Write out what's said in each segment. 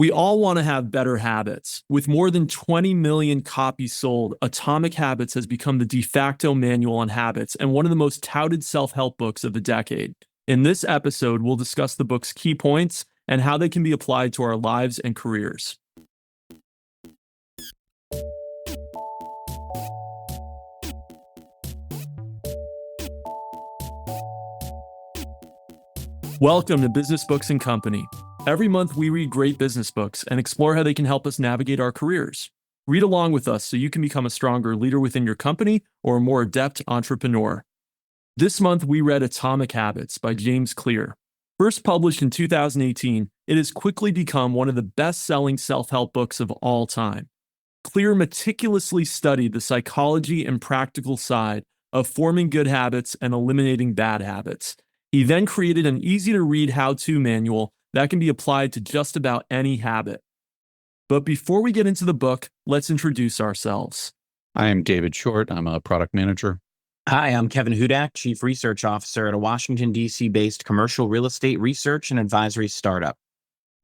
We all want to have better habits. With more than 20 million copies sold, Atomic Habits has become the de facto manual on habits and one of the most touted self help books of the decade. In this episode, we'll discuss the book's key points and how they can be applied to our lives and careers. Welcome to Business Books and Company. Every month, we read great business books and explore how they can help us navigate our careers. Read along with us so you can become a stronger leader within your company or a more adept entrepreneur. This month, we read Atomic Habits by James Clear. First published in 2018, it has quickly become one of the best-selling self-help books of all time. Clear meticulously studied the psychology and practical side of forming good habits and eliminating bad habits. He then created an easy-to-read how-to manual that can be applied to just about any habit. But before we get into the book, let's introduce ourselves. I am David Short. I'm a product manager. Hi, I'm Kevin Hudak, Chief Research Officer at a Washington, D.C.-based commercial real estate research and advisory startup.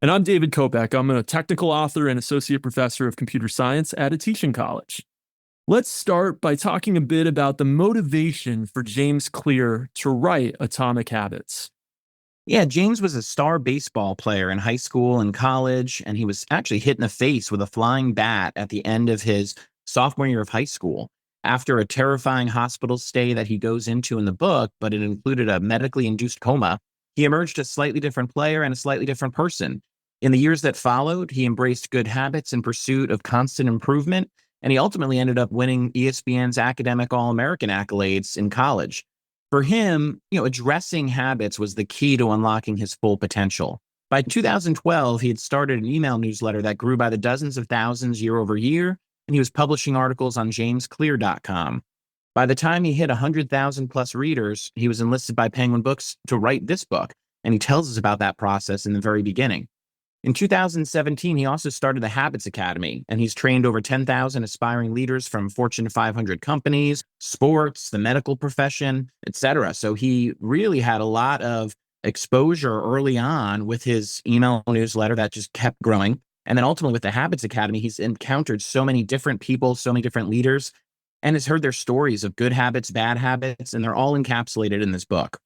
And I'm David Kopak. I'm a technical author and associate professor of computer science at a teaching college. Let's start by talking a bit about the motivation for James Clear to write Atomic Habits. Yeah, James was a star baseball player in high school and college, and he was actually hit in the face with a flying bat at the end of his sophomore year of high school. After a terrifying hospital stay that he goes into in the book, but it included a medically induced coma, he emerged a slightly different player and a slightly different person. In the years that followed, he embraced good habits in pursuit of constant improvement, and he ultimately ended up winning ESPN's academic All-American accolades in college. For him, addressing habits was the key to unlocking his full potential. By 2012, he had started an email newsletter that grew by the dozens of thousands year over year, and he was publishing articles on jamesclear.com. By the time he hit 100,000 plus readers, he was enlisted by Penguin Books to write this book, and he tells us about that process in the very beginning. In 2017, he also started the Habits Academy, and he's trained over 10,000 aspiring leaders from Fortune 500 companies, sports, the medical profession, etc. So he really had a lot of exposure early on with his email newsletter that just kept growing. And then ultimately with the Habits Academy, he's encountered so many different people, so many different leaders, and has heard their stories of good habits, bad habits, and they're all encapsulated in this book.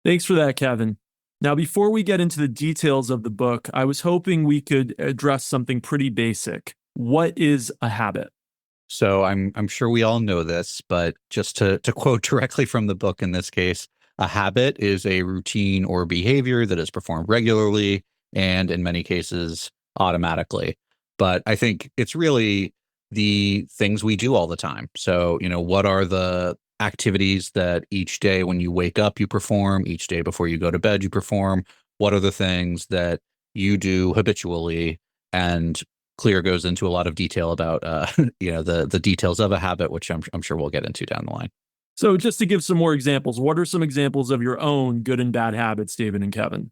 Thanks for that, Kevin. Now, before we get into the details of the book, I was hoping we could address something pretty basic. What is a habit? So I'm sure we all know this, but just to quote directly from the book in this case, a habit is a routine or behavior that is performed regularly and in many cases automatically. But I think it's really the things we do all the time. So, what are the activities that each day when you wake up you perform, each day before you go to bed you perform? What are the things that you do habitually? And Clear goes into a lot of detail about the details of a habit, which I'm sure we'll get into down the line. So just to give some more examples, what are some examples of your own good and bad habits, David and Kevin?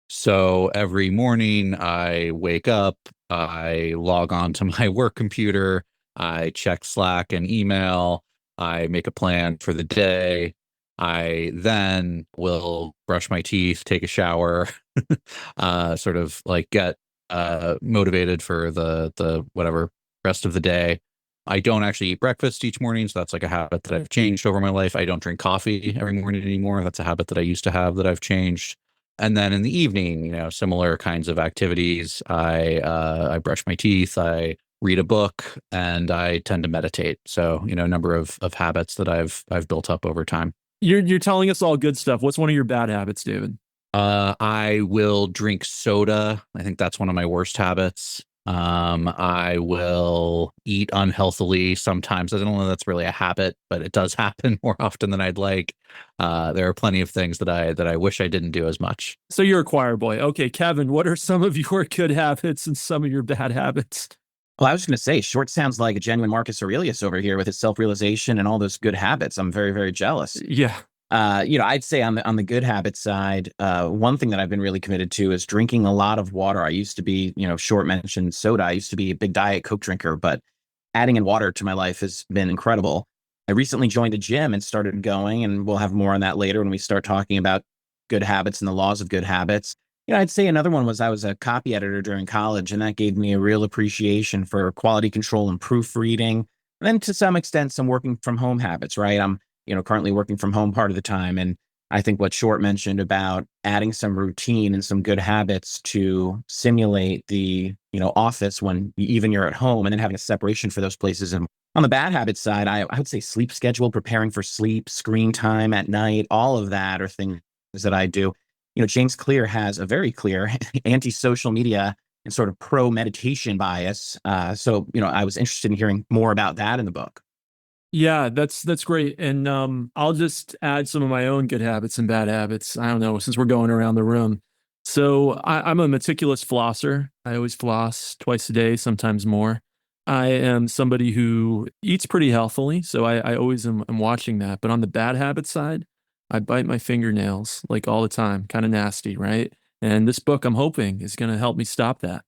So every morning I wake up, I log on to my work computer, I check Slack and email, I make a plan for the day. I then will brush my teeth, take a shower, sort of like get motivated for the whatever rest of the day. I don't actually eat breakfast each morning, so that's like a habit that I've changed over my life. I don't drink coffee every morning anymore. That's a habit that I used to have that I've changed. And then in the evening, similar kinds of activities. I brush my teeth, I read a book, and I tend to meditate. So, a number of habits that I've built up over time. You're telling us all good stuff. What's one of your bad habits, David? I will drink soda. I think that's one of my worst habits. I will eat unhealthily sometimes. I don't know if that's really a habit, but it does happen more often than I'd like. There are plenty of things that I wish I didn't do as much. So you're a choir boy. Okay, Kevin, what are some of your good habits and some of your bad habits? Well, I was going to say, Short sounds like a genuine Marcus Aurelius over here with his self-realization and all those good habits. I'm very, very jealous. Yeah. I'd say on the good habit side, one thing that I've been really committed to is drinking a lot of water. I used to be, Short mentioned soda. I used to be a big Diet Coke drinker, but adding in water to my life has been incredible. I recently joined a gym and started going, and we'll have more on that later when we start talking about good habits and the laws of good habits. I'd say another one was I was a copy editor during college, and that gave me a real appreciation for quality control and proofreading. And then to some extent, some working from home habits, right? I'm, currently working from home part of the time. And I think what Short mentioned about adding some routine and some good habits to simulate the, office when even you're at home, and then having a separation for those places. And on the bad habits side, I would say sleep schedule, preparing for sleep, screen time at night, all of that are things that I do. James Clear has a very clear anti-social media and sort of pro-meditation bias. So, I was interested in hearing more about that in the book. Yeah, that's great. And I'll just add some of my own good habits and bad habits. I don't know, since we're going around the room. So I'm a meticulous flosser. I always floss twice a day, sometimes more. I am somebody who eats pretty healthily, so I always am watching that. But on the bad habit side, I bite my fingernails like all the time, kind of nasty, right? And this book, I'm hoping, is going to help me stop that.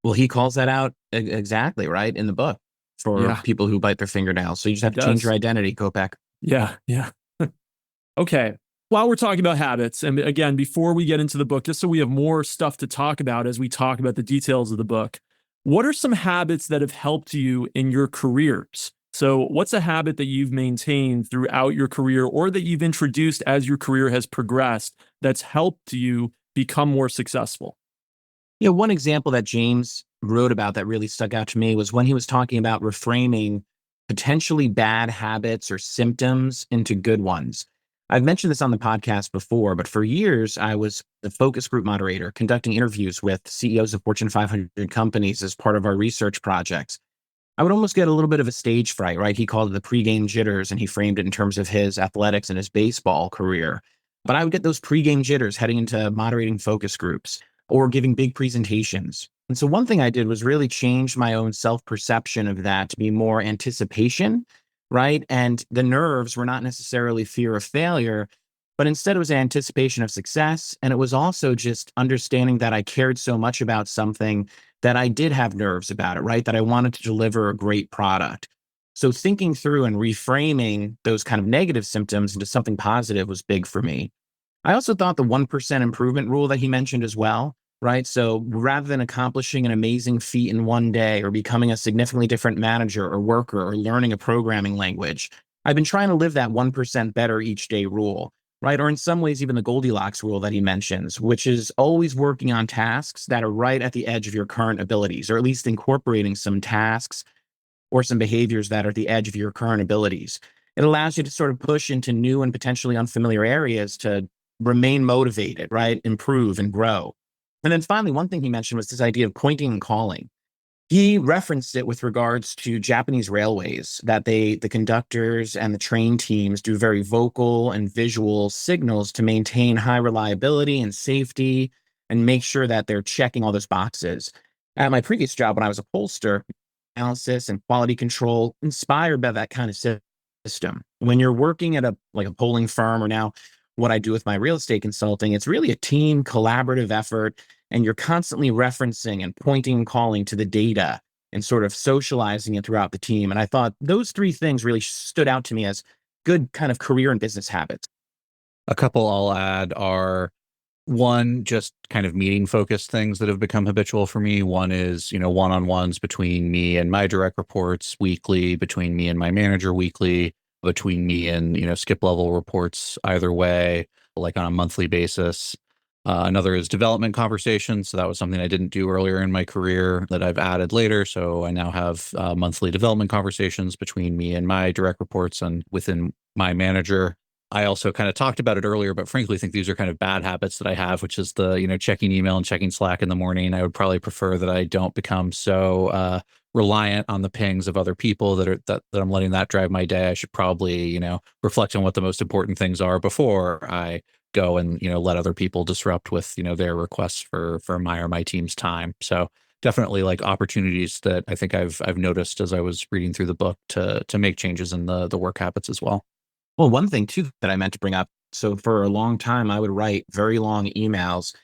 Well, he calls that out exactly, right, in the book for Yeah, people who bite their fingernails. So you just he have to change your does. identity, Kopek. Yeah, yeah. Okay. While we're talking about habits, and again, before we get into the book, just so we have more stuff to talk about as we talk about the details of the book, what are some habits that have helped you in your careers? So, what's a habit that you've maintained throughout your career or that you've introduced as your career has progressed that's helped you become more successful? One example that James wrote about that really stuck out to me was when he was talking about reframing potentially bad habits or symptoms into good ones. I've mentioned this on the podcast before, but for years I was the focus group moderator conducting interviews with CEOs of Fortune 500 companies as part of our research projects. I would almost get a little bit of a stage fright, right? He called it the pregame jitters, and he framed it in terms of his athletics and his baseball career. But I would get those pregame jitters heading into moderating focus groups or giving big presentations. And so one thing I did was really change my own self-perception of that to be more anticipation, right? And the nerves were not necessarily fear of failure, but instead it was anticipation of success. And it was also just understanding that I cared so much about something that I did have nerves about it, right? That I wanted to deliver a great product. So thinking through and reframing those kind of negative symptoms into something positive was big for me. I also thought the 1% improvement rule that he mentioned as well, right? So rather than accomplishing an amazing feat in one day or becoming a significantly different manager or worker or learning a programming language, I've been trying to live that 1% better each day rule, right? Or in some ways, even the Goldilocks rule that he mentions, which is always working on tasks that are right at the edge of your current abilities, or at least incorporating some tasks or some behaviors that are at the edge of your current abilities. It allows you to sort of push into new and potentially unfamiliar areas to remain motivated, right? Improve and grow. And then finally, one thing he mentioned was this idea of pointing and calling. He referenced it with regards to Japanese railways, that the conductors and the train teams do very vocal and visual signals to maintain high reliability and safety and make sure that they're checking all those boxes. At my previous job, when I was a pollster, analysis and quality control inspired by that kind of system. When you're working at a polling firm, or now what I do with my real estate consulting, it's really a team collaborative effort, and you're constantly referencing and pointing and calling to the data and sort of socializing it throughout the team. And I thought those three things really stood out to me as good kind of career and business habits. A couple I'll add are one, just kind of meeting focused things that have become habitual for me. One is, one-on-ones between me and my direct reports weekly, between me and my manager weekly, between me and, skip level reports either way, like on a monthly basis. Another is development conversations. So that was something I didn't do earlier in my career that I've added later. So I now have monthly development conversations between me and my direct reports and within my manager. I also kind of talked about it earlier, but frankly, think these are kind of bad habits that I have, which is the, checking email and checking Slack in the morning. I would probably prefer that I don't become so reliant on the pings of other people that I'm letting that drive my day. I should probably, reflect on what the most important things are before I go and, let other people disrupt with, their requests for my or my team's time. So definitely like opportunities that I think I've noticed as I was reading through the book to make changes in the work habits as well. Well, one thing too that I meant to bring up. So for a long time, I would write very long emails.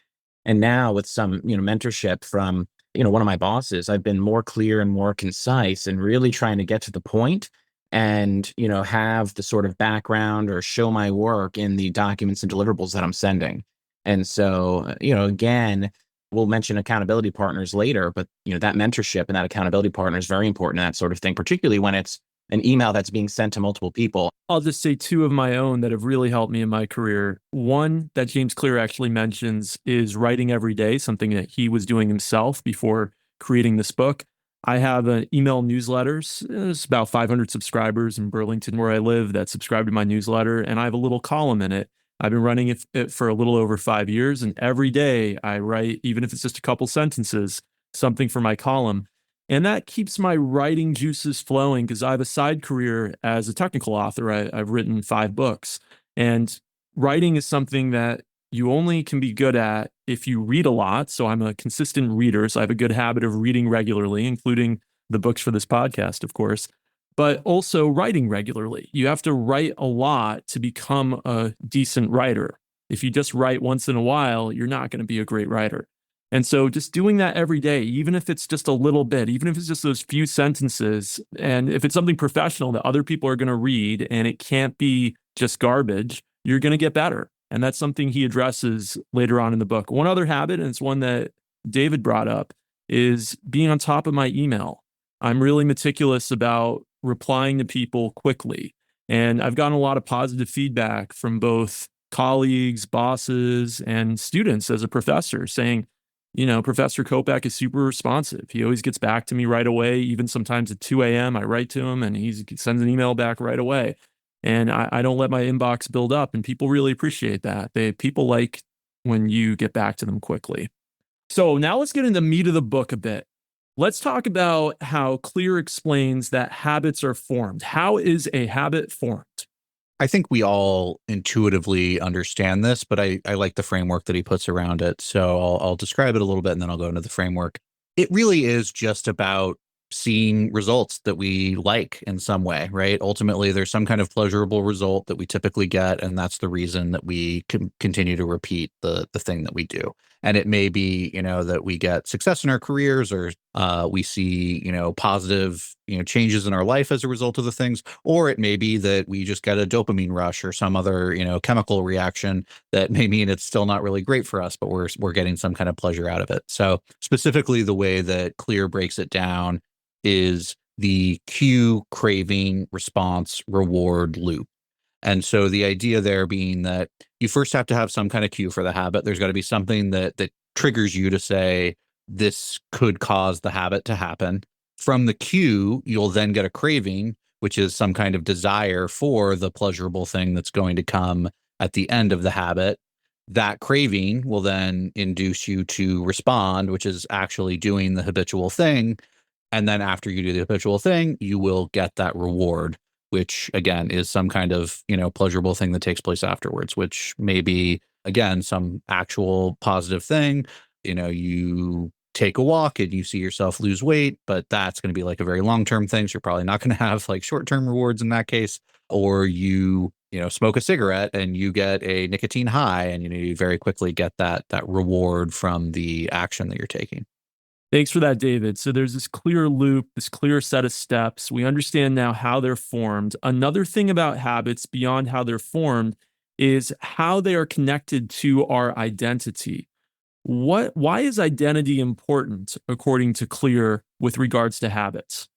And now with some, mentorship from, one of my bosses, I've been more clear and more concise and really trying to get to the point and, have the sort of background or show my work in the documents and deliverables that I'm sending. And so, again, we'll mention accountability partners later, but that mentorship and that accountability partner is very important in that sort of thing, particularly when it's an email that's being sent to multiple people. I'll just say two of my own that have really helped me in my career. One that James Clear actually mentions is writing every day, something that he was doing himself before creating this book. I have an email newsletters. There's about 500 subscribers in Burlington, where I live, that subscribe to my newsletter, and I have a little column in it. I've been running it for a little over 5 years, and every day I write, even if it's just a couple sentences, something for my column. And that keeps my writing juices flowing because I have a side career as a technical author. I've written 5 books. And writing is something that you only can be good at if you read a lot. So I'm a consistent reader. So I have a good habit of reading regularly, including the books for this podcast, of course, but also writing regularly. You have to write a lot to become a decent writer. If you just write once in a while, you're not going to be a great writer. And so just doing that every day, even if it's just a little bit, even if it's just those few sentences, and if it's something professional that other people are going to read and it can't be just garbage, you're going to get better. And that's something he addresses later on in the book. One other habit, and it's one that David brought up, is being on top of my email. I'm really meticulous about replying to people quickly. And I've gotten a lot of positive feedback from both colleagues, bosses, and students as a professor saying, Professor Kopak is super responsive. He always gets back to me right away. Even sometimes at 2 a.m., I write to him and he sends an email back right away. And I don't let my inbox build up. And people really appreciate that. People like when you get back to them quickly. So now let's get into the meat of the book a bit. Let's talk about how Clear explains that habits are formed. How is a habit formed? I think we all intuitively understand this, but I like the framework that he puts around it. So I'll describe it a little bit and then I'll go into the framework. It really is just about seeing results that we like in some way, right? Ultimately, there's some kind of pleasurable result that we typically get, and that's the reason that we can continue to repeat the thing that we do. And it may be, that we get success in our careers, or we see, positive, changes in our life as a result of the things, or it may be that we just get a dopamine rush or some other, chemical reaction that may mean it's still not really great for us, but we're getting some kind of pleasure out of it. So specifically, the way that Clear breaks it down is the cue, craving, response, reward loop. And so the idea there being that you first have to have some kind of cue for the habit. There's got to be something that triggers you to say, this could cause the habit to happen. From the cue, you'll then get a craving, which is some kind of desire for the pleasurable thing that's going to come at the end of the habit. That craving will then induce you to respond, which is actually doing the habitual thing. And then after you do the habitual thing, you will get that reward, which again is some kind of, pleasurable thing that takes place afterwards, which may be, again, some actual positive thing. You take a walk and you see yourself lose weight, but that's going to be like a very long-term thing. So you're probably not going to have like short-term rewards in that case. Or you smoke a cigarette and you get a nicotine high, and you very quickly get that reward from the action that you're taking. Thanks for that, David. So there's this clear loop, this clear set of steps. We understand now how they're formed. Another thing about habits beyond how they're formed is how they are connected to our identity. Why is identity important, according to Clear, with regards to habits?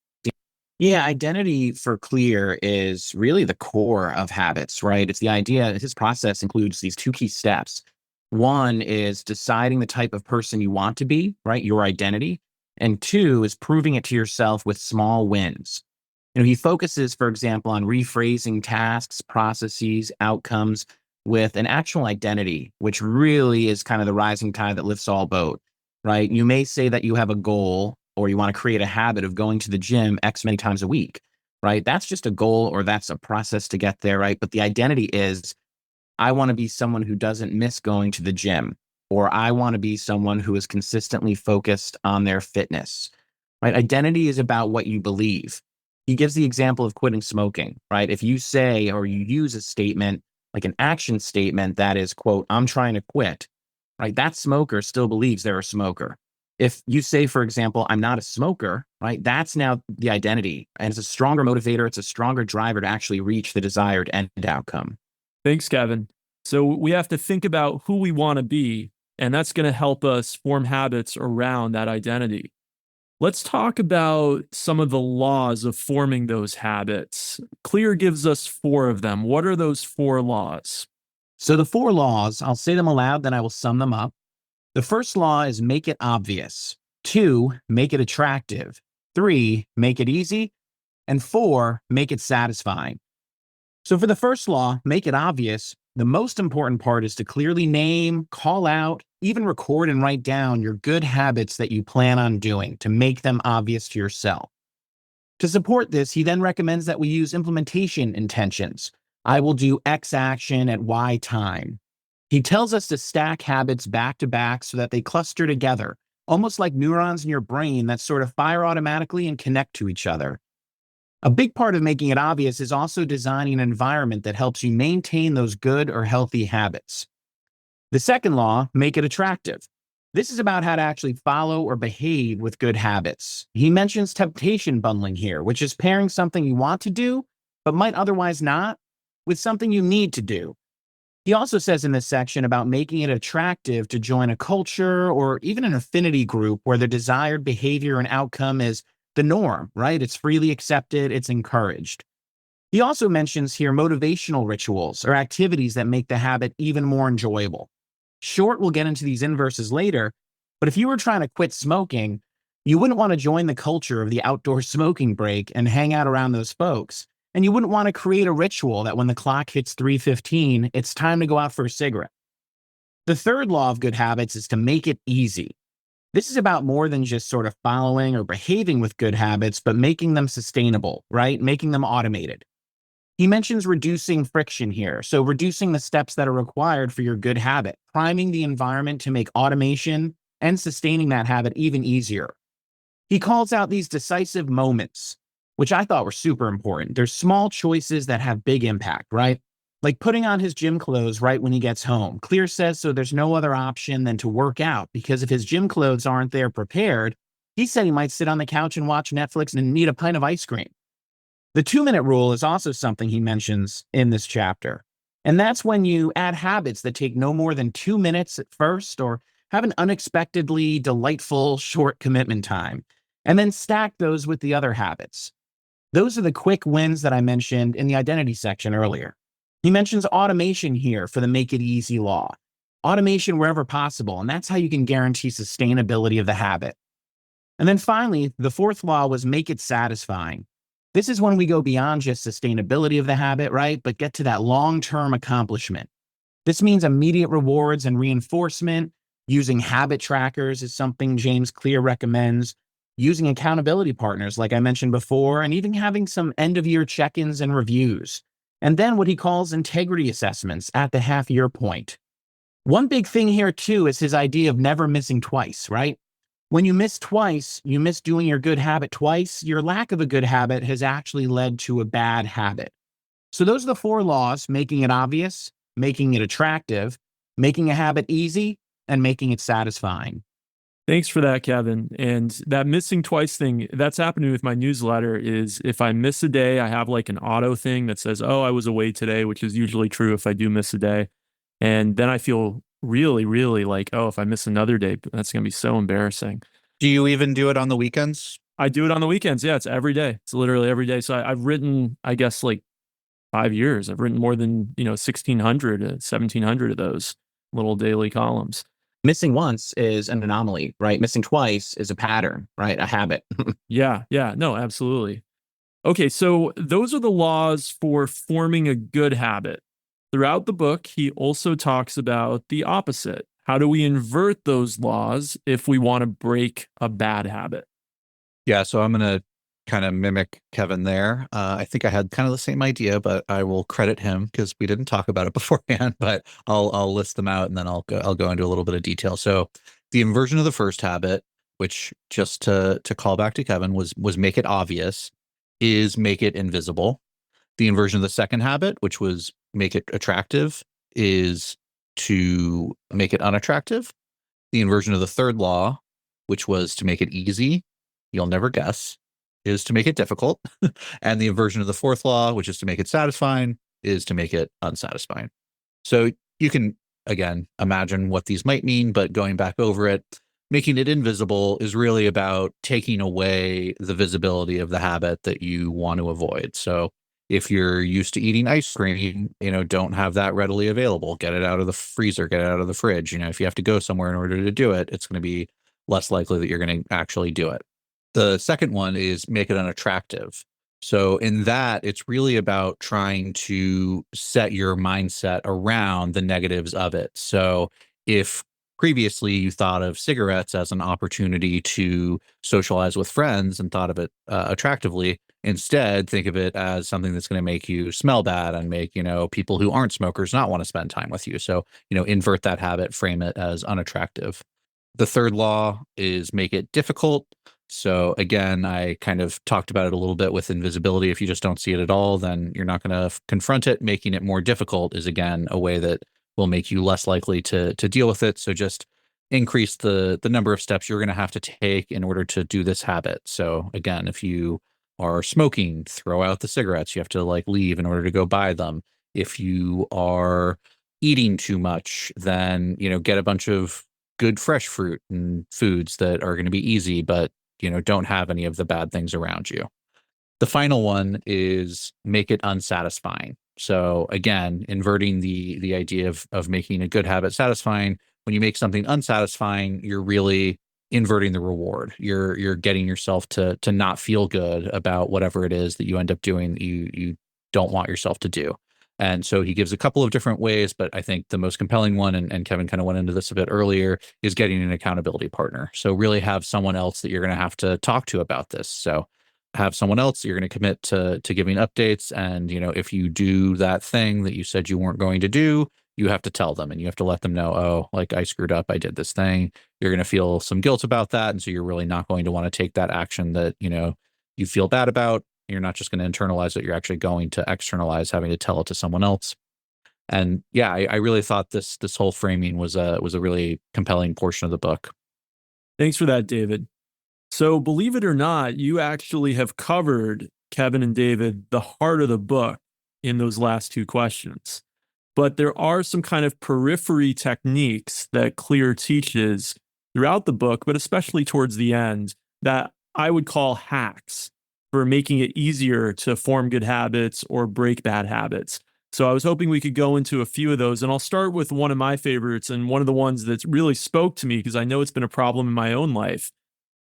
Yeah, identity for Clear is really the core of habits, right? It's the idea, his process includes these 2 key steps. One is deciding the type of person you want to be, right? Your identity. And 2 is proving it to yourself with small wins. He focuses, for example, on rephrasing tasks, processes, outcomes with an actual identity, which really is kind of the rising tide that lifts all boat, right? You may say that you have a goal or you want to create a habit of going to the gym X many times a week, right? That's just a goal or that's a process to get there, right? But the identity is, I want to be someone who doesn't miss going to the gym, or I want to be someone who is consistently focused on their fitness, right? Identity is about what you believe. He gives the example of quitting smoking, right? If you say or you use a statement, like an action statement that is, quote, I'm trying to quit, right? That smoker still believes they're a smoker. If you say, for example, I'm not a smoker, right? That's now the identity. And it's a stronger motivator. It's a stronger driver to actually reach the desired end outcome. Thanks, Kevin. So we have to think about who we want to be, and that's going to help us form habits around that identity. Let's talk about some of the laws of forming those habits. Clear gives us 4 of them. What are those 4 laws? So the 4 laws, I'll say them aloud, then I will sum them up. The first law is make it obvious. 2, make it attractive. 3, make it easy. And 4, make it satisfying. So for the first law, make it obvious, the most important part is to clearly name, call out, even record and write down your good habits that you plan on doing to make them obvious to yourself. To support this, he then recommends that we use implementation intentions. I will do X action at Y time. He tells us to stack habits back to back so that they cluster together, almost like neurons in your brain that sort of fire automatically and connect to each other. A big part of making it obvious is also designing an environment that helps you maintain those good or healthy habits. The second law, make it attractive. This is about how to actually follow or behave with good habits. He mentions temptation bundling here, which is pairing something you want to do, but might otherwise not, with something you need to do. He also says in this section about making it attractive to join a culture or even an affinity group where the desired behavior and outcome is the norm, right? It's freely accepted, it's encouraged. He also mentions here motivational rituals or activities that make the habit even more enjoyable. Short will get into these inverses later, but if you were trying to quit smoking, you wouldn't want to join the culture of the outdoor smoking break and hang out around those folks. And you wouldn't want to create a ritual that when the clock hits 3:15, it's time to go out for a cigarette. The third law of good habits is to make it easy. This is about more than just sort of following or behaving with good habits, but making them sustainable, right? Making them automated. He mentions reducing friction here. So reducing the steps that are required for your good habit, priming the environment to make automation and sustaining that habit even easier. He calls out these decisive moments, which I thought were super important. There's small choices that have big impact, right? Like putting on his gym clothes right when he gets home. Clear says so there's no other option than to work out because if his gym clothes aren't there prepared, he said he might sit on the couch and watch Netflix and need a pint of ice cream. The 2-minute rule is also something he mentions in this chapter. And that's when you add habits that take no more than 2 minutes at first or have an unexpectedly delightful short commitment time, and then stack those with the other habits. Those are the quick wins that I mentioned in the identity section earlier. He mentions automation here for the make it easy law. Automation wherever possible, and that's how you can guarantee sustainability of the habit. And then finally, the 4th law was make it satisfying. This is when we go beyond just sustainability of the habit, right? But get to that long-term accomplishment. This means immediate rewards and reinforcement. Using habit trackers is something James Clear recommends. Using accountability partners, like I mentioned before, and even having some end-of-year check-ins and reviews. And then what he calls integrity assessments at the half-year point. One big thing here, too, is his idea of never missing twice, right? When you miss twice, you miss doing your good habit twice, your lack of a good habit has actually led to a bad habit. So those are the 4 laws: making it obvious, making it attractive, making a habit easy, and making it satisfying. Thanks for that, Kevin. And that missing twice thing, that's happening with my newsletter is if I miss a day, I have like an auto thing that says, oh, I was away today, which is usually true if I do miss a day. And then I feel really, really like, oh, if I miss another day, that's going to be so embarrassing. Do you even do it on the weekends? I do it on the weekends. Yeah, it's every day. It's literally every day. So I've written, I guess, like 5 years. I've written more than, 1,600, 1,700 of those little daily columns. Missing once is an anomaly, right? Missing twice is a pattern, right? A habit. Yeah, no, absolutely. Okay, so those are the laws for forming a good habit. Throughout the book, he also talks about the opposite. How do we invert those laws if we want to break a bad habit? Yeah, so I'm going to kind of mimic Kevin there. I think I had kind of the same idea, but I will credit him because we didn't talk about it beforehand. But I'll list them out and then I'll go into a little bit of detail. So the inversion of the first habit, which just to call back to Kevin was make it obvious, is make it invisible. The inversion of the second habit, which was make it attractive, is to make it unattractive. The inversion of the third law, which was to make it easy, you'll never guess, is to make it difficult. And the inversion of the fourth law, which is to make it satisfying, is to make it unsatisfying. So You can, again, imagine what these might mean, but going back over it, making it invisible is really about taking away the visibility of the habit that you want to avoid. So if you're used to eating ice cream, don't have that readily available. Get it out of the freezer, get it out of the fridge. If you have to go somewhere in order to do it, it's going to be less likely that you're going to actually do it. The second one is make it unattractive. So in that, it's really about trying to set your mindset around the negatives of it. So if previously you thought of cigarettes as an opportunity to socialize with friends and thought of it attractively, instead think of it as something that's going to make you smell bad and make, people who aren't smokers not want to spend time with you. So, invert that habit, frame it as unattractive. The third law is make it difficult. So again, I kind of talked about it a little bit with invisibility. If you just don't see it at all, then you're not going to confront it. Making it more difficult is, again, a way that will make you less likely to deal with it. So just increase the number of steps you're going to have to take in order to do this habit. So again, if you are smoking, throw out the cigarettes. You have to leave in order to go buy them. If you are eating too much, then get a bunch of good fresh fruit and foods that are going to be easy, but don't have any of the bad things around you. The final one is make it unsatisfying. So again, inverting the idea of making a good habit satisfying. When you make something unsatisfying, you're really inverting the reward. You're getting yourself to not feel good about whatever it is that you end up doing that you don't want yourself to do. And so he gives a couple of different ways, but I think the most compelling one, and Kevin kind of went into this a bit earlier, is getting an accountability partner. So really have someone else that you're going to have to talk to about this. So have someone else you're going to commit to giving updates. And, if you do that thing that you said you weren't going to do, you have to tell them and you have to let them know, oh, I screwed up. I did this thing. You're going to feel some guilt about that. And so you're really not going to want to take that action that, you feel bad about. You're not just going to internalize it. You're actually going to externalize having to tell it to someone else. And yeah, I really thought this whole framing was a really compelling portion of the book. Thanks for that, David. So believe it or not, you actually have covered, Kevin and David, the heart of the book in those last two questions. But there are some kind of periphery techniques that Clear teaches throughout the book, but especially towards the end, that I would call hacks for making it easier to form good habits or break bad habits. So I was hoping we could go into a few of those, and I'll start with one of my favorites and one of the ones that really spoke to me because I know it's been a problem in my own life.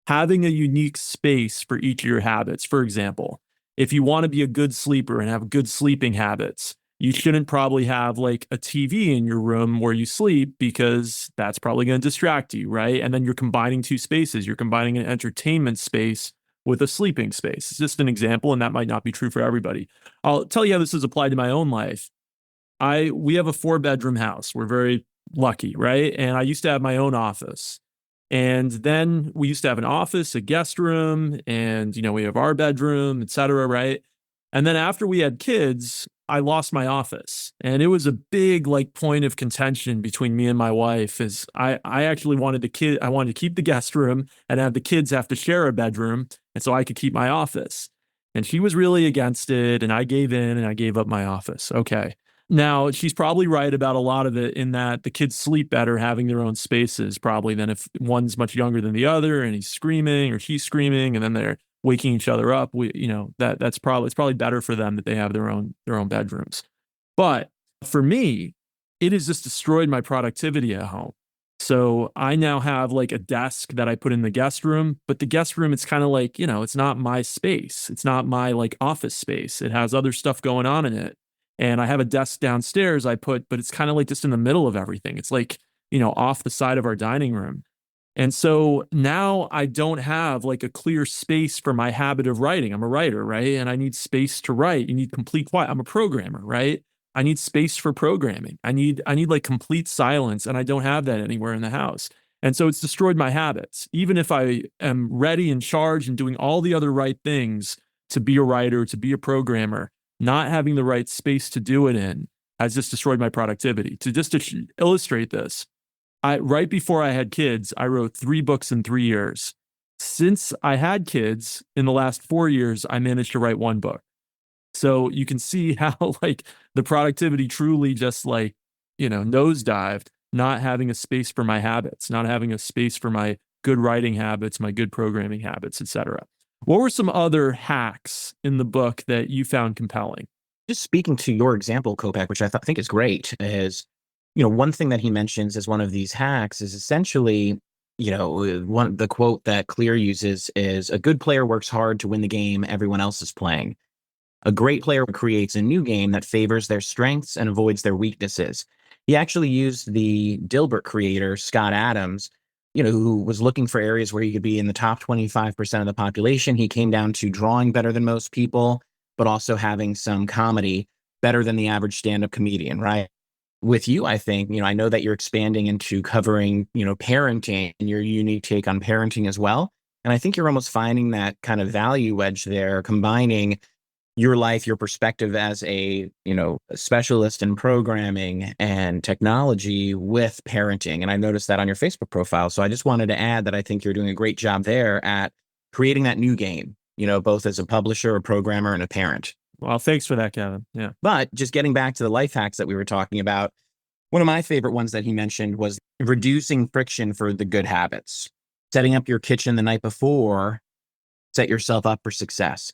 Having a unique space for each of your habits. For example, if you want to be a good sleeper and have good sleeping habits, you shouldn't probably have a TV in your room where you sleep because that's probably going to distract you, right? And then you're combining two spaces. You're combining an entertainment space with a sleeping space. It's just an example, and that might not be true for everybody. I'll tell you how this has applied to my own life. We have a 4-bedroom house. We're very lucky, right? And I used to have my own office. And then we used to have an office, a guest room, and we have our bedroom, et cetera, right? And then after we had kids, I lost my office. And it was a big point of contention between me and my wife is I actually wanted I wanted to keep the guest room and have the kids have to share a bedroom. And so I could keep my office. And she was really against it. And I gave in and I gave up my office. Okay. Now, she's probably right about a lot of it in that the kids sleep better having their own spaces probably than if one's much younger than the other and he's screaming or she's screaming and then they're waking each other up. It's probably better for them that they have their own bedrooms. But for me, it has just destroyed my productivity at home. So I now have a desk that I put in the guest room, but the guest room, it's kind of it's not my space. It's not my office space. It has other stuff going on in it. And I have a desk downstairs but it's kind of just in the middle of everything. It's off the side of our dining room. And so now I don't have a clear space for my habit of writing. I'm a writer, right? And I need space to write. You need complete quiet. I'm a programmer, right? I need space for programming. I need complete silence, and I don't have that anywhere in the house. And so it's destroyed my habits. Even if I am ready and charged and doing all the other right things to be a writer, to be a programmer, not having the right space to do it in has just destroyed my productivity. To illustrate this, right before I had kids, I wrote 3 books in 3 years. Since I had kids, in the last 4 years, I managed to write 1 book. So you can see how the productivity truly just nosedived, not having a space for my habits, not having a space for my good writing habits, my good programming habits, etc. What were some other hacks in the book that you found compelling? Just speaking to your example, Kopeck, which I think is great, is, one thing that he mentions as one of these hacks is essentially, the quote that Clear uses is, a good player works hard to win the game everyone else is playing. A great player creates a new game that favors their strengths and avoids their weaknesses. He actually used the Dilbert creator, Scott Adams, who was looking for areas where he could be in the top 25% of the population. He came down to drawing better than most people, but also having some comedy better than the average stand-up comedian, right? With you, I think, I know that you're expanding into covering, parenting and your unique take on parenting as well. And I think you're almost finding that kind of value wedge there, combining your life, your perspective as a specialist in programming and technology with parenting. And I noticed that on your Facebook profile. So I just wanted to add that I think you're doing a great job there at creating that new game, both as a publisher, a programmer, and a parent. Well, thanks for that, Kevin. Yeah. But just getting back to the life hacks that we were talking about, one of my favorite ones that he mentioned was reducing friction for the good habits. Setting up your kitchen the night before, set yourself up for success.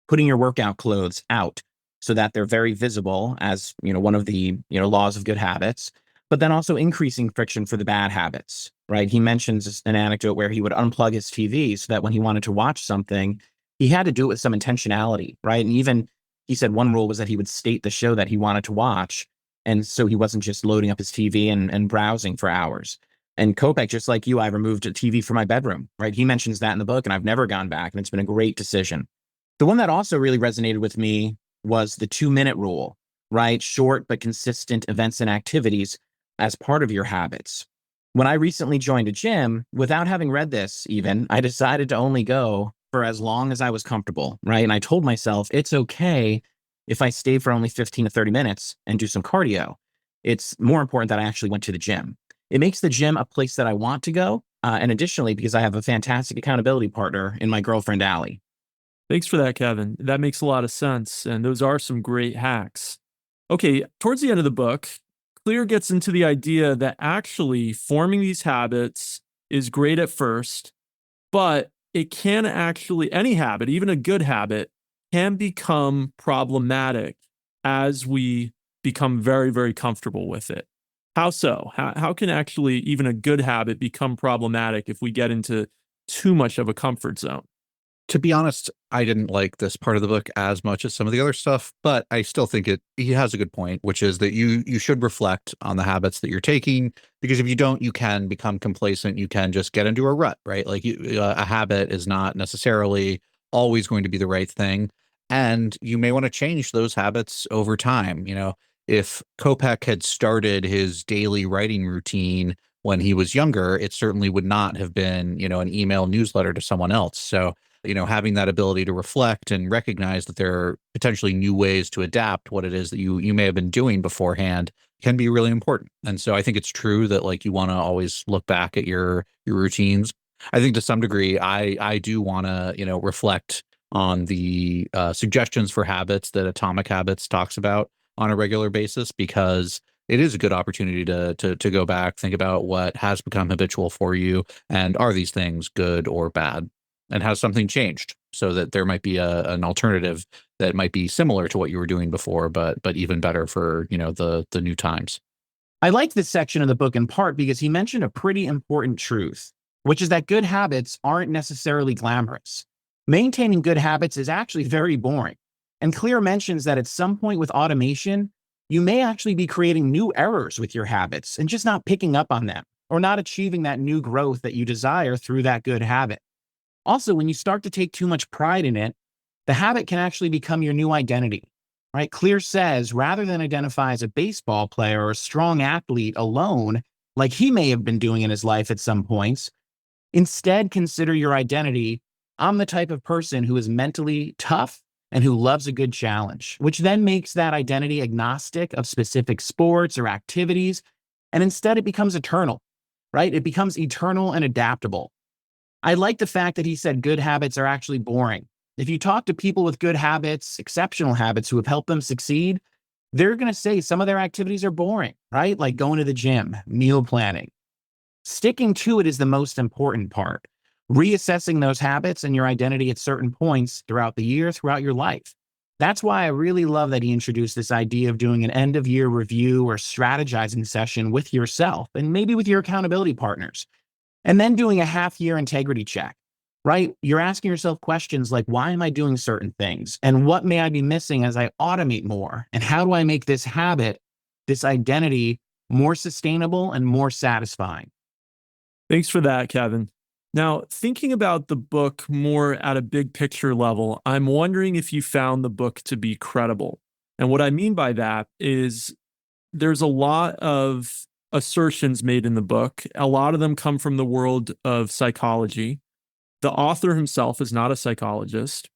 Putting your workout clothes out so that they're very visible as, one of the, laws of good habits, but then also increasing friction for the bad habits, right? He mentions an anecdote where he would unplug his TV so that when he wanted to watch something, he had to do it with some intentionality, right? And even he said one rule was that he would state the show that he wanted to watch. And so he wasn't just loading up his TV and browsing for hours. And Kopeck, just like you, I removed a TV from my bedroom, right? He mentions that in the book, and I've never gone back, and it's been a great decision. The one that also really resonated with me was the 2-minute rule, right? Short but consistent events and activities as part of your habits. When I recently joined a gym, without having read this even, I decided to only go for as long as I was comfortable, right? And I told myself, it's okay if I stay for only 15 to 30 minutes and do some cardio. It's more important that I actually went to the gym. It makes the gym a place that I want to go. And additionally, because I have a fantastic accountability partner in my girlfriend, Allie. Thanks for that, Kevin. That makes a lot of sense. And those are some great hacks. Okay, towards the end of the book, Clear gets into the idea that actually forming these habits is great at first, but it can actually, any habit, even a good habit, can become problematic as we become very, very comfortable with it. How so? How can actually even a good habit become problematic if we get into too much of a comfort zone? To be honest, I didn't like this part of the book as much as some of the other stuff, but I still think he has a good point, which is that you should reflect on the habits that you're taking, because if you don't, you can become complacent. You can just get into a rut, right? Like a habit is not necessarily always going to be the right thing. And you may want to change those habits over time. If Kopeck had started his daily writing routine when he was younger, it certainly would not have been, an email newsletter to someone else. So having that ability to reflect and recognize that there are potentially new ways to adapt what it is that you may have been doing beforehand can be really important. And so I think it's true that like you want to always look back at your routines. I think to some degree, I do want to, reflect on the suggestions for habits that Atomic Habits talks about on a regular basis, because it is a good opportunity to go back, think about what has become habitual for you, and are these things good or bad? And has something changed so that there might be an alternative that might be similar to what you were doing before, but even better for, the new times. I like this section of the book in part because he mentioned a pretty important truth, which is that good habits aren't necessarily glamorous. Maintaining good habits is actually very boring. And Clear mentions that at some point with automation, you may actually be creating new errors with your habits and just not picking up on them, or not achieving that new growth that you desire through that good habit. Also, when you start to take too much pride in it, the habit can actually become your new identity, right? Clear says, rather than identify as a baseball player or a strong athlete alone, like he may have been doing in his life at some points, instead consider your identity, I'm the type of person who is mentally tough and who loves a good challenge, which then makes that identity agnostic of specific sports or activities. And instead it becomes eternal, right? It becomes eternal and adaptable. I like the fact that he said good habits are actually boring. If you talk to people with good habits, exceptional habits who have helped them succeed, they're going to say some of their activities are boring, right? Like going to the gym, meal planning. Sticking to it is the most important part. Reassessing those habits and your identity at certain points throughout the year, throughout your life. That's why I really love that he introduced this idea of doing an end of year review or strategizing session with yourself and maybe with your accountability partners. And then doing a half year integrity check, right? You're asking yourself questions like, why am I doing certain things? And what may I be missing as I automate more? And how do I make this habit, this identity, more sustainable and more satisfying? Thanks for that, Kevin. Now, thinking about the book more at a big picture level, I'm wondering if you found the book to be credible. And what I mean by that is there's a lot of assertions made in the book. A lot of them come from the world of psychology. The author himself is not a psychologist.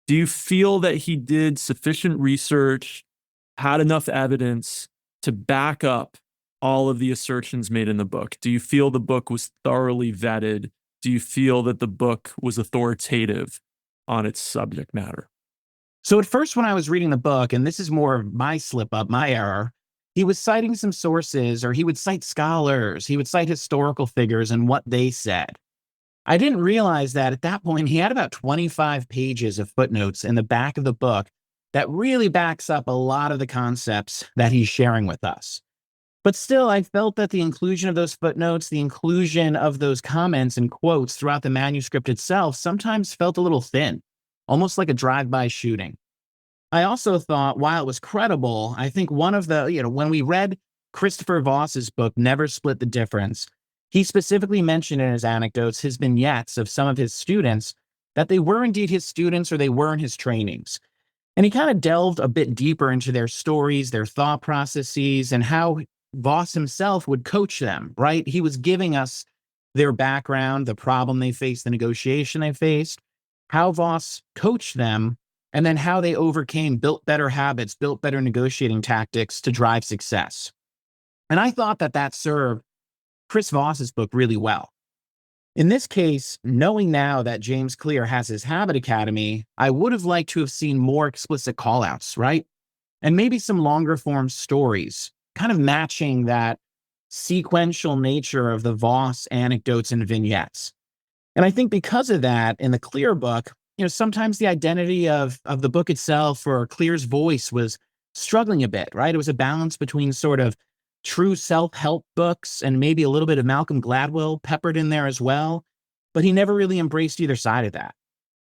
Do you feel that he did sufficient research, had enough evidence to back up all of the assertions made in the book? Do you feel the book was thoroughly vetted? Do you feel that the book was authoritative on its subject matter? So at first, when I was reading the book, and this is more of my slip up, my error, he was citing some sources or he would cite scholars, he would cite historical figures and what they said. I didn't realize that at that point, he had about 25 pages of footnotes in the back of the book that really backs up a lot of the concepts that he's sharing with us. But still, I felt that the inclusion of those footnotes, the inclusion of those comments and quotes throughout the manuscript itself sometimes felt a little thin, almost like a drive-by shooting. I also thought, while it was credible, I think one of the, when we read Christopher Voss's book, Never Split the Difference, he specifically mentioned in his anecdotes, his vignettes of some of his students, that they were indeed his students or they were in his trainings. And he kind of delved a bit deeper into their stories, their thought processes, and how Voss himself would coach them, right? He was giving us their background, the problem they faced, the negotiation they faced, how Voss coached them, and then how they overcame, built better habits, built better negotiating tactics to drive success. And I thought that that served Chris Voss's book really well. In this case, knowing now that James Clear has his Habit Academy, I would have liked to have seen more explicit callouts, right? And maybe some longer form stories, kind of matching that sequential nature of the Voss anecdotes and vignettes. And I think because of that, in the Clear book, sometimes the identity of the book itself or Clear's voice was struggling a bit, right? It was a balance between sort of true self-help books and maybe a little bit of Malcolm Gladwell peppered in there as well. But he never really embraced either side of that.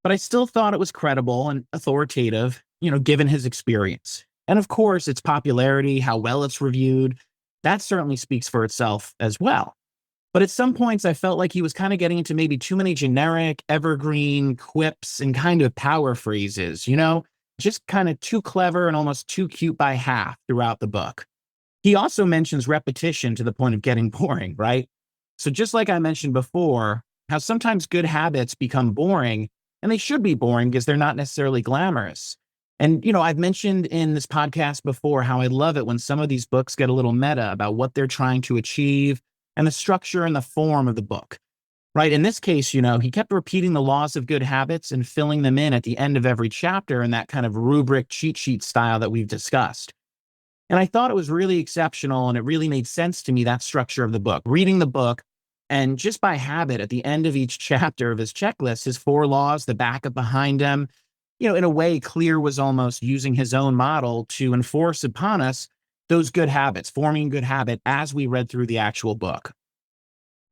But I still thought it was credible and authoritative, given his experience. And of course, its popularity, how well it's reviewed, that certainly speaks for itself as well. But at some points, I felt like he was kind of getting into maybe too many generic, evergreen quips and kind of power phrases, just kind of too clever and almost too cute by half throughout the book. He also mentions repetition to the point of getting boring, right? So just like I mentioned before, how sometimes good habits become boring, and they should be boring because they're not necessarily glamorous. And, I've mentioned in this podcast before how I love it when some of these books get a little meta about what they're trying to achieve and the structure and the form of the book, right? In this case, he kept repeating the laws of good habits and filling them in at the end of every chapter in that kind of rubric cheat sheet style that we've discussed. And I thought it was really exceptional, and it really made sense to me, that structure of the book. Reading the book, and just by habit, at the end of each chapter of his checklist, his 4 laws, the backup behind him, in a way, Clear was almost using his own model to enforce upon us those good habits, forming good habit as we read through the actual book.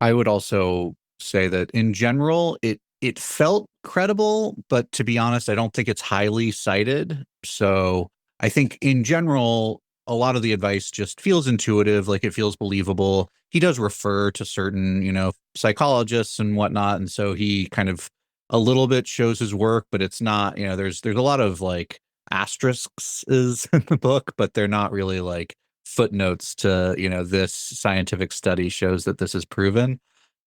I would also say that in general, it felt credible, but to be honest, I don't think it's highly cited. So I think in general, a lot of the advice just feels intuitive, like it feels believable. He does refer to certain, psychologists and whatnot. And so he kind of a little bit shows his work, but it's not, there's a lot of like asterisks is in the book, but they're not really like footnotes to, this scientific study shows that this is proven.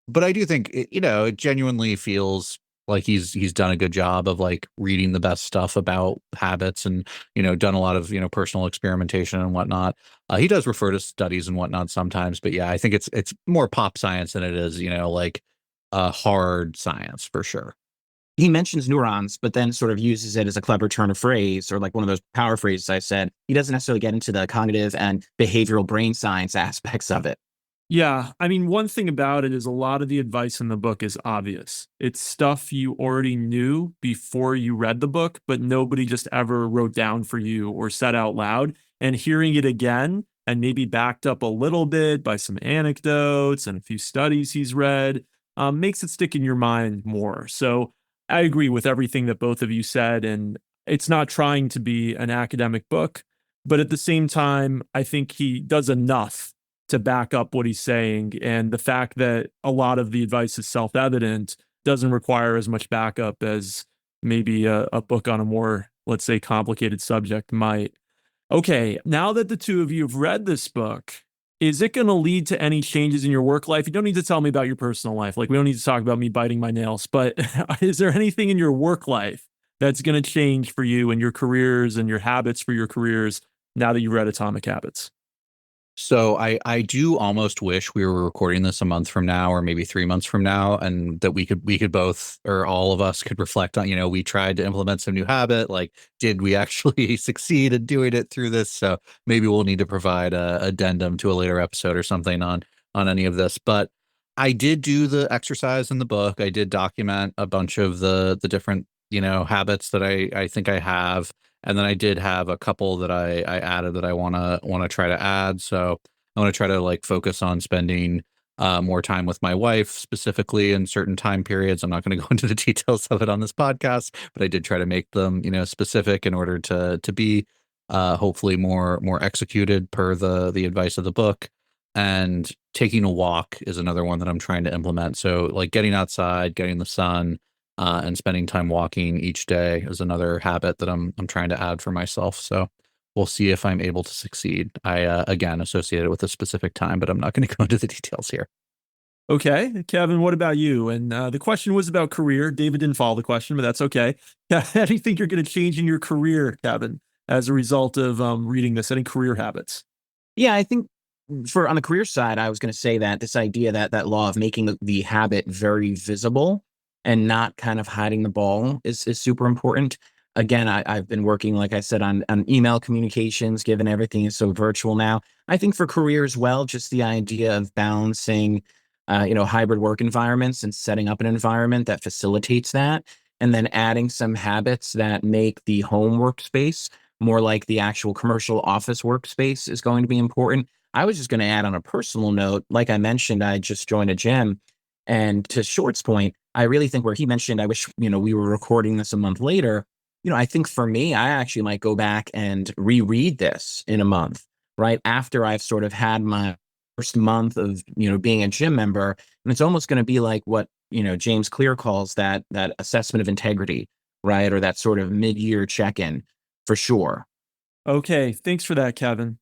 But I do think it genuinely feels like he's done a good job of like reading the best stuff about habits and, done a lot of, personal experimentation and whatnot. He does refer to studies and whatnot sometimes, but yeah, I think it's more pop science than it is, like hard science for sure. he mentions neurons, but then sort of uses it as a clever turn of phrase, or like one of those power phrases I said. He doesn't necessarily get into the cognitive and behavioral brain science aspects of it. Yeah, I mean, one thing about it is a lot of the advice in the book is obvious. It's stuff you already knew before you read the book, but nobody just ever wrote down for you or said out loud. And hearing it again and maybe backed up a little bit by some anecdotes and a few studies he's read makes it stick in your mind more. So I agree with everything that both of you said. And it's not trying to be an academic book, but at the same time, I think he does enough to back up what he's saying. And the fact that a lot of the advice is self evident doesn't require as much backup as maybe a book on a more, let's say, complicated subject might. Okay, now that the two of you have read this book, is it going to lead to any changes in your work life? You don't need to tell me about your personal life. Like, we don't need to talk about me biting my nails, but is there anything in your work life that's going to change for you and your careers and your habits for your careers now that you've read Atomic Habits? So I do almost wish we were recording this a month from now or maybe 3 months from now, and that we could both, or all of us could reflect on, we tried to implement some new habit. Like, did we actually succeed in doing it through this? So maybe we'll need to provide a addendum to a later episode or something on any of this. But I did do the exercise in the book. I did document a bunch of the different, habits that I think I have. And then I did have a couple that I added that I wanna try to add. So I want to try to like focus on spending more time with my wife specifically in certain time periods. I'm not going to go into the details of it on this podcast, but I did try to make them, specific in order to be hopefully more executed per the advice of the book. And taking a walk is another one that I'm trying to implement. So like getting outside, getting the sun, and spending time walking each day is another habit that I'm trying to add for myself. So we'll see if I'm able to succeed. I again associate it with a specific time, but I'm not going to go into the details here. Okay, Kevin, what about you? And the question was about career. David didn't follow the question, but that's okay. How do you think you're going to change in your career, Kevin, as a result of reading this? Any career habits? Yeah, I think for on the career side, I was going to say that this idea that law of making the habit very visible and not kind of hiding the ball is super important. Again, I've been working, like I said, on email communications, given everything is so virtual now. I think for career as well, just the idea of balancing, hybrid work environments and setting up an environment that facilitates that, and then adding some habits that make the home workspace more like the actual commercial office workspace is going to be important. I was just going to add on a personal note, like I mentioned, I just joined a gym. And to Short's point, I really think where he mentioned, I wish, we were recording this a month later. I think for me, I actually might go back and reread this in a month, right? After I've sort of had my first month of, being a gym member. And it's almost going to be like what, James Clear calls that assessment of integrity, right? Or that sort of mid-year check-in for sure. Okay, thanks for that, Kevin.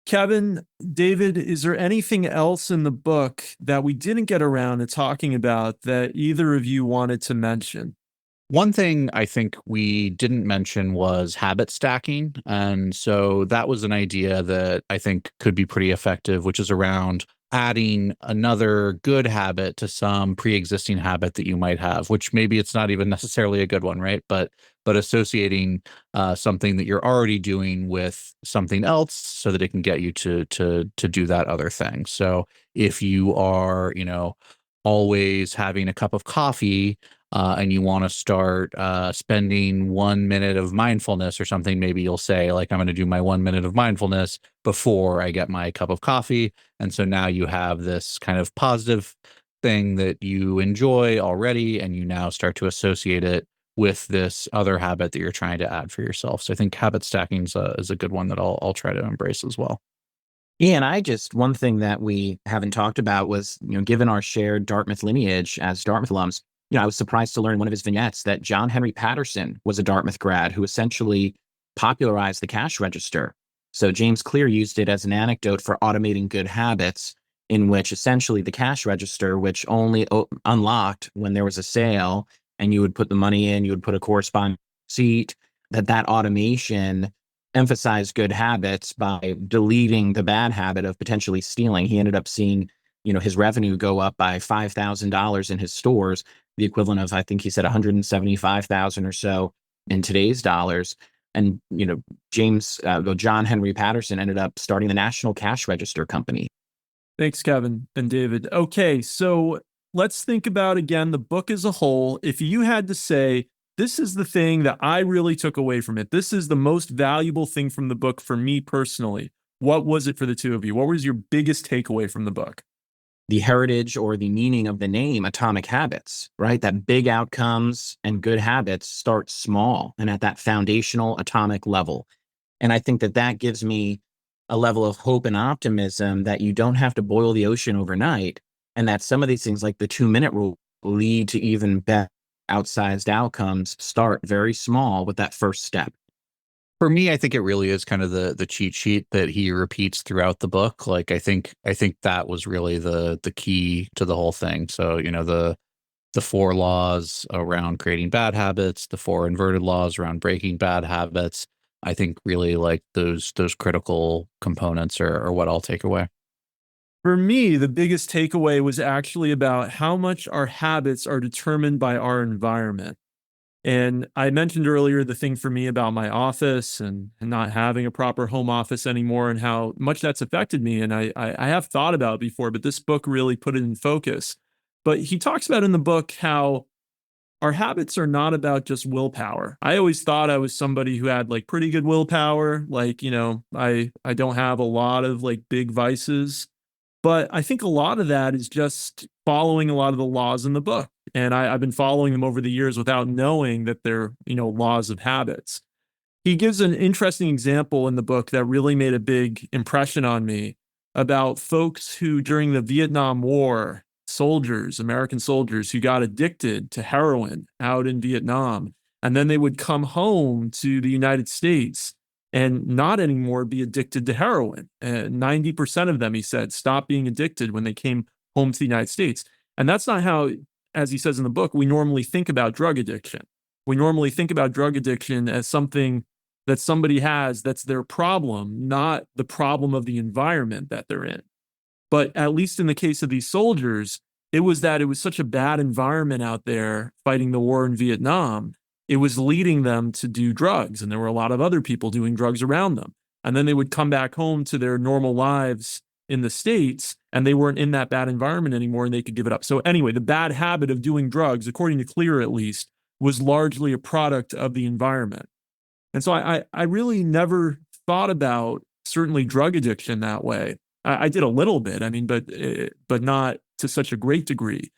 Kevin, David, is there anything else in the book that we didn't get around to talking about that either of you wanted to mention? One thing I think we didn't mention was habit stacking. And so that was an idea that I think could be pretty effective, which is around adding another good habit to some pre-existing habit that you might have, which maybe it's not even necessarily a good one, right? But associating something that you're already doing with something else so that it can get you to do that other thing. So if you are, always having a cup of coffee, and you want to start spending 1 minute of mindfulness or something, maybe you'll say, like, I'm going to do my 1 minute of mindfulness before I get my cup of coffee. And so now you have this kind of positive thing that you enjoy already, and you now start to associate it with this other habit that you're trying to add for yourself. So I think habit stacking is a good one that I'll try to embrace as well. Yeah, and one thing that we haven't talked about was, given our shared Dartmouth lineage as Dartmouth alums, I was surprised to learn in one of his vignettes that John Henry Patterson was a Dartmouth grad who essentially popularized the cash register. So James Clear used it as an anecdote for automating good habits, in which essentially the cash register, which only unlocked when there was a sale and you would put the money in, you would put a corresponding receipt, that automation emphasized good habits by deleting the bad habit of potentially stealing. He ended up seeing his revenue go up by $5,000 in his stores, the equivalent of, I think he said, 175,000 or so in today's dollars. And, John Henry Patterson ended up starting the National Cash Register Company. Thanks, Kevin and David. Okay, so let's think about again the book as a whole. If you had to say, this is the thing that I really took away from it, this is the most valuable thing from the book for me personally, what was it for the two of you? What was your biggest takeaway from the book? The heritage or the meaning of the name Atomic Habits, right? That big outcomes and good habits start small and at that foundational atomic level. And I think that gives me a level of hope and optimism that you don't have to boil the ocean overnight, and that some of these things like the 2-minute rule lead to even better outsized outcomes start very small with that first step. For me, I think it really is kind of the cheat sheet that he repeats throughout the book. Like I think that was really the key to the whole thing. So, the 4 laws around creating bad habits, the 4 inverted laws around breaking bad habits. I think really like those critical components are what I'll take away. For me, the biggest takeaway was actually about how much our habits are determined by our environment. And I mentioned earlier the thing for me about my office and not having a proper home office anymore and how much that's affected me. And I have thought about it before, but this book really put it in focus. But he talks about in the book how our habits are not about just willpower. I always thought I was somebody who had like pretty good willpower. Like, I don't have a lot of like big vices, but I think a lot of that is just following a lot of the laws in the book. And I've been following them over the years without knowing that they're, laws of habits. He gives an interesting example in the book that really made a big impression on me about folks who, during the Vietnam War, American soldiers who got addicted to heroin out in Vietnam. And then they would come home to the United States and not anymore be addicted to heroin. 90% of them, he said, stopped being addicted when they came home to the United States. And that's not how, as he says in the book, we normally think about drug addiction. We normally think about drug addiction as something that somebody has that's their problem, not the problem of the environment that they're in. But at least in the case of these soldiers, it was such a bad environment out there fighting the war in Vietnam. It was leading them to do drugs. And there were a lot of other people doing drugs around them. And then they would come back home to their normal lives in the States, and they weren't in that bad environment anymore, and they could give it up. So anyway, the bad habit of doing drugs, according to Clear at least, was largely a product of the environment. And so I really never thought about certainly drug addiction that way. I did a little bit, but not to such a great degree.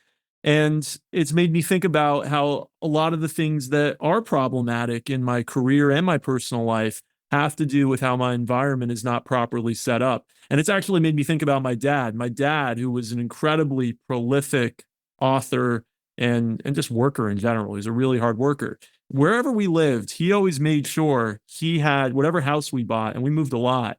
And it's made me think about how a lot of the things that are problematic in my career and my personal life have to do with how my environment is not properly set up. And it's actually made me think about my dad, who was an incredibly prolific author and just worker in general. He was a really hard worker. Wherever we lived, he always made sure he had whatever house we bought, and we moved a lot,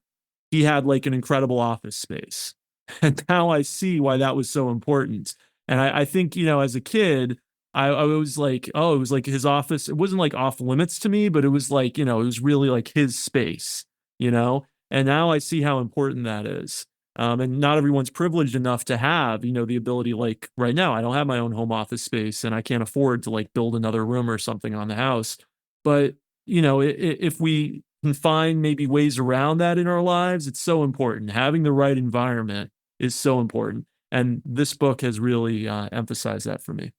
he had like an incredible office space. And now I see why that was so important. And I think, as a kid, I was like, oh, it was like his office. It wasn't like off limits to me, but it was like, it was really like his space, and now I see how important that is. And not everyone's privileged enough to have, the ability, like right now, I don't have my own home office space and I can't afford to like build another room or something on the house. But, if we can find maybe ways around that in our lives, it's so important. Having the right environment is so important. And this book has really emphasized that for me.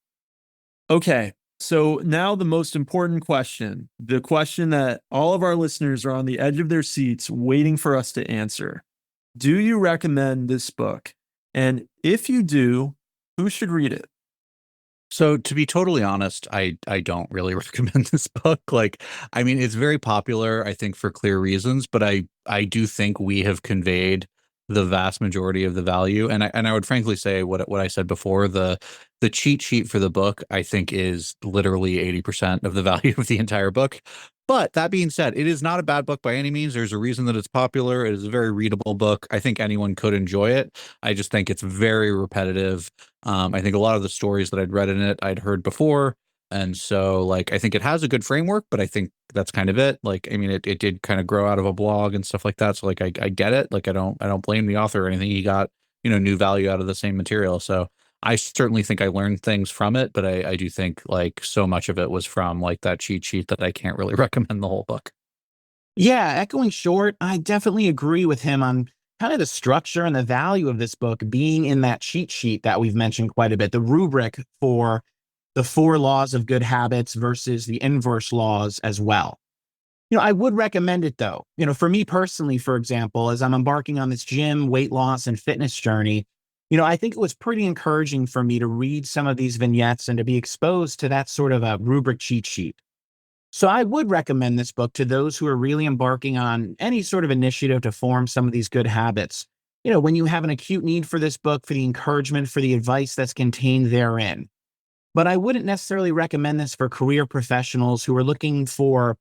Okay, so now the most important question, the question that all of our listeners are on the edge of their seats waiting for us to answer. Do you recommend this book? And if you do, who should read it? So to be totally honest, I don't really recommend this book. Like, I mean, it's very popular, I think, for clear reasons, but I do think we have conveyed the vast majority of the value. And I would frankly say what I said before, the cheat sheet for the book, I think, is literally 80% of the value of the entire book. But that being said, it is not a bad book by any means. There's a reason that it's popular. It is a very readable book. I think anyone could enjoy it. I just think it's very repetitive. I think a lot of the stories that I'd read in it, I'd heard before. And so, like, I think it has a good framework, but I think that's kind of it. Like, I mean, it did kind of grow out of a blog and stuff like that. So, like, I get it. Like, I don't blame the author or anything. He got new value out of the same material. So I certainly think I learned things from it, but I do think like so much of it was from like that cheat sheet that I can't really recommend the whole book. Yeah, echoing Short, I definitely agree with him on kind of the structure and the value of this book being in that cheat sheet that we've mentioned quite a bit, the rubric for the 4 laws of good habits versus the inverse laws as well. I would recommend it though. For me personally, for example, as I'm embarking on this gym, weight loss, and fitness journey, I think it was pretty encouraging for me to read some of these vignettes and to be exposed to that sort of a rubric cheat sheet. So I would recommend this book to those who are really embarking on any sort of initiative to form some of these good habits. When you have an acute need for this book, for the encouragement, for the advice that's contained therein. But I wouldn't necessarily recommend this for career professionals who are looking for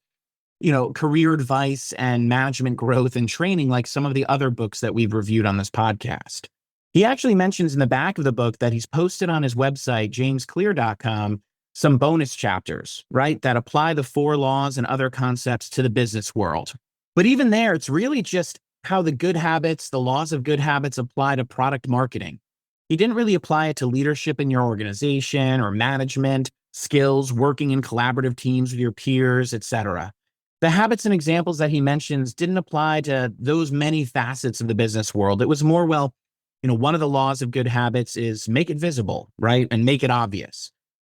career advice and management growth and training like some of the other books that we've reviewed on this podcast. He actually mentions in the back of the book that he's posted on his website, jamesclear.com, some bonus chapters, right, that apply the 4 laws and other concepts to the business world. But even there, it's really just how the good habits, the laws of good habits apply to product marketing. He didn't really apply it to leadership in your organization or management, skills, working in collaborative teams with your peers, etc. The habits and examples that he mentions didn't apply to those many facets of the business world. It was more, well, one of the laws of good habits is make it visible, right? And make it obvious.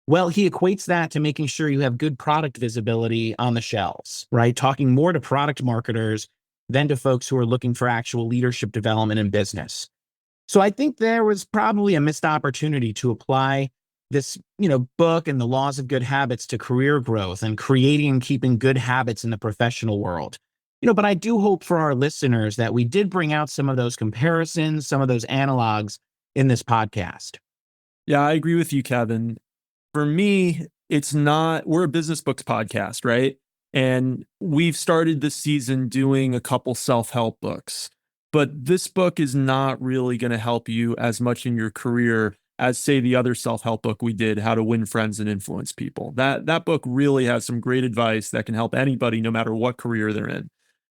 Well, he equates that to making sure you have good product visibility on the shelves, right? Talking more to product marketers than to folks who are looking for actual leadership development in business. So I think there was probably a missed opportunity to apply this, book and the laws of good habits to career growth and creating and keeping good habits in the professional world. But I do hope for our listeners that we did bring out some of those comparisons, some of those analogs in this podcast. Yeah, I agree with you, Kevin. For me, we're a business books podcast, right? And we've started this season doing a couple self-help books. But this book is not really going to help you as much in your career as, say, the other self-help book we did, How to Win Friends and Influence People. That book really has some great advice that can help anybody, no matter what career they're in.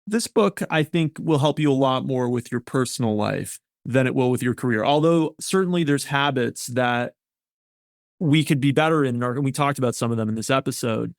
This book, I think, will help you a lot more with your personal life than it will with your career. Although certainly there's habits that we could be better in, and we talked about some of them in this episode.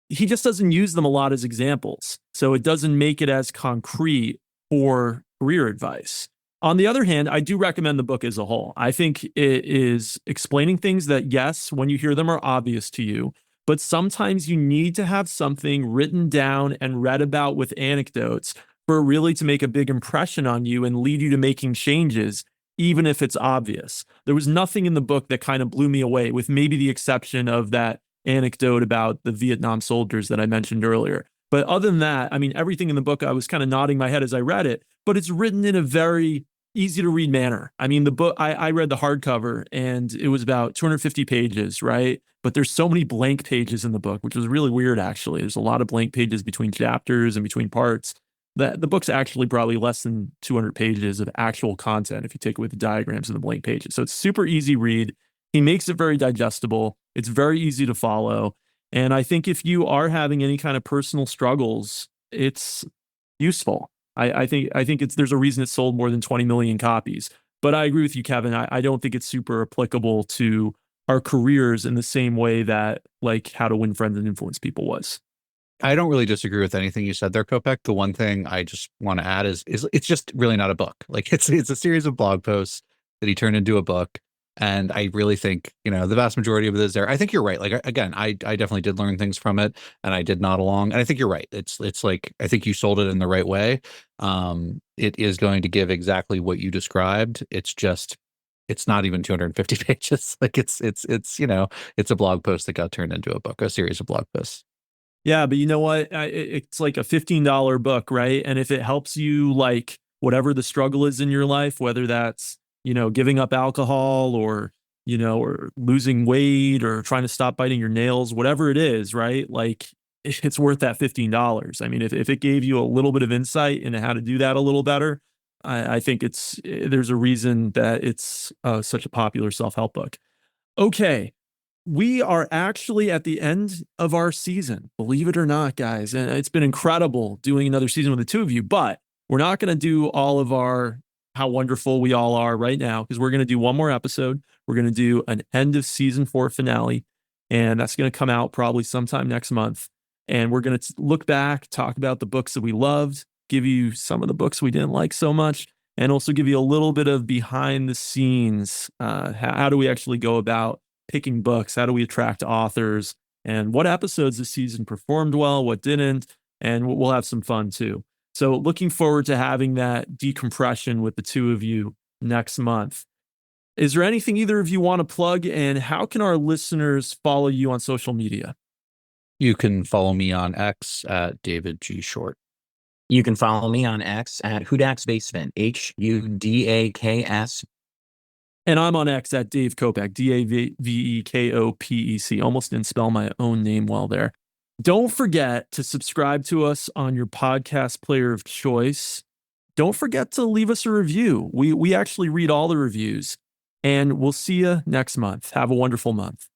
He just doesn't use them a lot as examples, so it doesn't make it as concrete for career advice. On the other hand, I do recommend the book as a whole. I think it is explaining things that, yes, when you hear them are obvious to you, but sometimes you need to have something written down and read about with anecdotes for it really to make a big impression on you and lead you to making changes, even if it's obvious. There was nothing in the book that kind of blew me away, with maybe the exception of that anecdote about the Vietnam soldiers that I mentioned earlier. But other than that, I mean, everything in the book, I was kind of nodding my head as I read it, but it's written in a very easy to read manner. I mean, the book, I read the hardcover and it was about 250 pages, right? But there's so many blank pages in the book, which was really weird, actually. There's a lot of blank pages between chapters and between parts. The book's actually probably less than 200 pages of actual content if you take away the diagrams and the blank pages. So it's super easy read. He makes it very digestible. It's very easy to follow. And I think if you are having any kind of personal struggles, it's useful. I think there's a reason it sold more than 20 million copies. But I agree with you, Kevin. I don't think it's super applicable to our careers in the same way that like How to Win Friends and Influence People was. I don't really disagree with anything you said there, Kopek. The one thing I just want to add is it's just really not a book. Like it's a series of blog posts that he turned into a book. And I really think, the vast majority of it is there. I think you're right. Like, again, I definitely did learn things from it and I did nod along. And I think you're right. It's like, I think you sold it in the right way. It is going to give exactly what you described. It's not even 250 pages. Like it's a blog post that got turned into a book, a series of blog posts. Yeah, but you know what? It's like a $15 book, right? And if it helps you, like, whatever the struggle is in your life, whether that's, giving up alcohol or, or losing weight or trying to stop biting your nails, whatever it is, right? Like, it's worth that $15. I mean, if it gave you a little bit of insight into how to do that a little better, I think there's a reason that it's such a popular self-help book. Okay. We are actually at the end of our season, believe it or not, guys. And it's been incredible doing another season with the two of you, but we're not going to do all of our how wonderful we all are right now, because we're going to do one more episode. We're going to do an end of season 4 finale, and that's going to come out probably sometime next month. And we're going to look back, talk about the books that we loved, give you some of the books we didn't like so much, and also give you a little bit of behind the scenes. How do we actually go about picking books? How do we attract authors? And what episodes this season performed well, what didn't? And we'll have some fun too. So looking forward to having that decompression with the two of you next month. Is there anything either of you want to plug, and how can our listeners follow you on social media? You can follow me on X at David G. Short. You can follow me on X at Hudak's Basement, HUDAKS. And I'm on X at Dave Kopec, DAVEKOPEC. Almost didn't spell my own name well there. Don't forget to subscribe to us on your podcast player of choice. Don't forget to leave us a review. We actually read all the reviews, and we'll see you next month. Have a wonderful month.